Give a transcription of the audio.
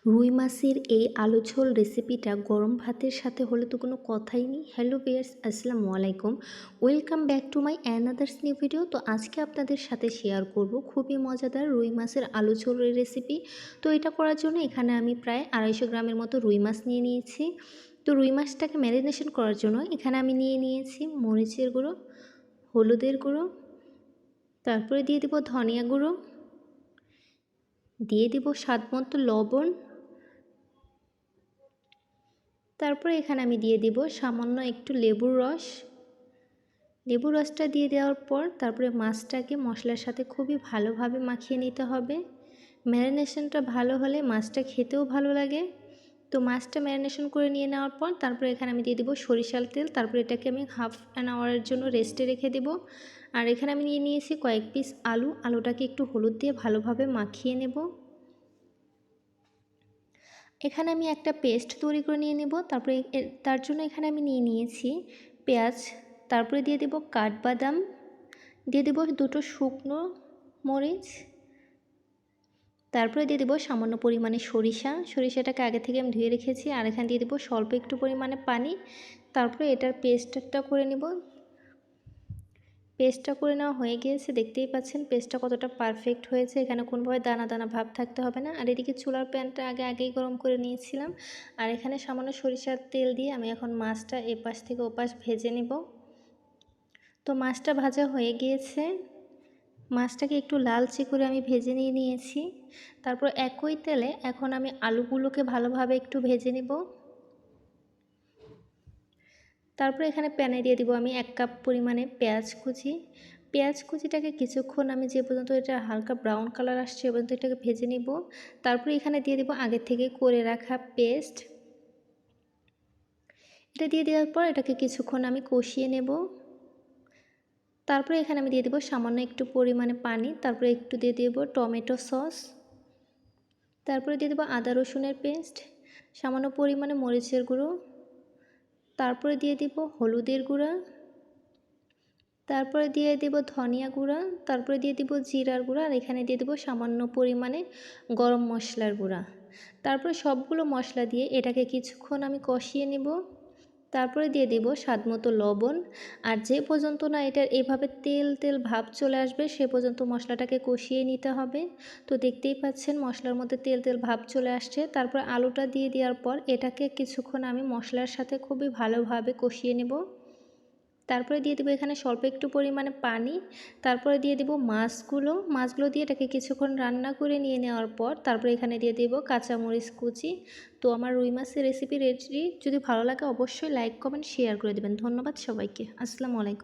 রুই মাছের এই আলু ঝোল রেসিপিটা গরম ভাতের সাথে হলে তো কোনো কথাই নেই। হ্যালো ভিউয়ার্স, আসসালামু আলাইকুম। Welcome back to my another's new video. তো আজকে আপনাদের সাথে শেয়ার করব খুবই মজাদার রুই মাছের আলু ঝোলের রেসিপি। তো এটা করার জন্য এখানে আমি প্রায় 250 গ্রামের মতো রুই মাছ নিয়ে নিয়েছি। তো রুই মাছটাকে ম্যারিনেশন করার জন্য এখানে আমি নিয়ে নিয়েছি মরিচের গুঁড়ো, হলুদের গুঁড়ো, তারপরে দিয়ে দেব ধনিয়া গুঁড়ো, দিয়ে দেব স্বাদ মতো লবণ, তারপরে এখানে আমি দিয়ে দিব সামান্য একটু লেবুর রস। লেবুর রসটা দিয়ে দেওয়ার পর তারপরে মাছটাকে মশলার সাথে খুবই ভালোভাবে মাখিয়ে নিতে হবে। ম্যারিনেশনটা ভালো হলে মাছটা খেতেও ভালো লাগে। তো মাছটা ম্যারিনেশন করে নিয়ে নেওয়ার পর তারপরে এখানে আমি দিয়ে দেবো সরিষার তেল। তারপরে এটাকে আমি হাফ অ্যান আওয়ারের জন্য রেস্টে রেখে দেবো। আর এখানে আমি নিয়ে নিয়েছি কয়েক পিস আলুটাকে একটু হলুদ দিয়ে ভালোভাবে মাখিয়ে নেব। এখানে আমি একটা পেস্ট তৈরি করে নিয়ে নেব। তারপরে তার জন্য এখানে আমি নিয়ে নিয়েছি পেঁয়াজ, তারপরে দিয়ে দেব কাঠবাদাম, দিয়ে দেব দুটো শুকনো মরিচ, তারপরে দিয়ে দেব সামান্য পরিমাণে সরিষাটাকে আগে থেকে আমি ধুয়ে রেখেছি। আর এখানে দিয়ে দেব স্বল্প একটু পরিমাণে পানি। তারপরে এটার পেস্টটা করে নেব। পেস্টটা করে নেওয়া হয়ে গিয়েছে, দেখতেই পাচ্ছেন পেস্টটা কতটা পারফেক্ট হয়েছে। এখানে কোনোভাবে দানা দানা ভাব থাকতে হবে না। আর এদিকে চুলার প্যানটা আগেই গরম করে নিয়েছিলাম। আর এখানে সামান্য সরিষার তেল দিয়ে আমি এখন মাছটা এপাশ থেকে ওপাশ ভেজে নেব। তো মাছটা ভাজা হয়ে গিয়েছে, মাছটাকে একটু লালচে করে আমি ভেজে নিয়েছি। তারপর একই তেলে এখন আমি আলুগুলোকে ভালোভাবে একটু ভেজে নেব। তারপরে এখানে প্যানে দিয়ে দিব আমি 1 কাপ পরিমাণে পেঁয়াজ কুচিটাকে কিছুক্ষণ আমি যে পর্যন্ত এটা হালকা ব্রাউন কালার আসছে এ পর্যন্ত এটাকে ভেজে নিব। তারপরে এখানে দিয়ে দিব আগে থেকে করে রাখা পেস্ট। এটা দিয়ে দেওয়ার পর এটাকে কিছুক্ষণ আমি কষিয়ে নেব। তারপরে এখানে আমি দিয়ে দেব সামান্য একটু পরিমাণে পানি, তারপরে একটু দিয়ে দেব টমেটো সস, তারপরে দিয়ে দেব আদা রসুনের পেস্ট, সামান্য পরিমাণে মরিচের গুঁড়ো, তারপরে দিয়ে দিব হলুদের গুঁড়া, তারপরে দিয়ে দেব ধনিয়া গুঁড়া, তারপরে দিয়ে দিব জিরার গুঁড়া, আর এখানে দিয়ে দেব সামান্য পরিমাণে গরম মশলার গুঁড়া। তারপরে সবগুলো মশলা দিয়ে এটাকে কিছুক্ষণ আমি কষিয়ে নেব। তারপরে দিয়ে দেব স্বাদমতো লবণ। আর যে পর্যন্ত না এটার এভাবে তেল ভাব চলে আসবে সে পর্যন্ত মশলাটাকে কষিয়ে নিতে হবে। তো দেখতেই পাচ্ছেন মশলার মধ্যে তেল ভাব চলে আসছে। তারপর আলুটা দিয়ে দেওয়ার পর এটাকে কিছুক্ষণ আমি মশলার সাথে খুবই ভালোভাবে কষিয়ে নেব। তারপরে দিয়ে দেবো এখানে স্বল্প একটু পরিমাণে পানি, তারপরে দিয়ে দেবো মাছগুলো দিয়ে এটাকে কিছুক্ষণ রান্না করে নিয়ে নেওয়ার পর তারপরে এখানে দিয়ে দেবো কাঁচামরিচ কুচি। তো আমার রুই মাছের রেসিপি রেডি। যদি ভালো লাগে অবশ্যই লাইক কমেন্ট শেয়ার করে দেবেন। ধন্যবাদ সবাইকে। আসসালামু আলাইকুম।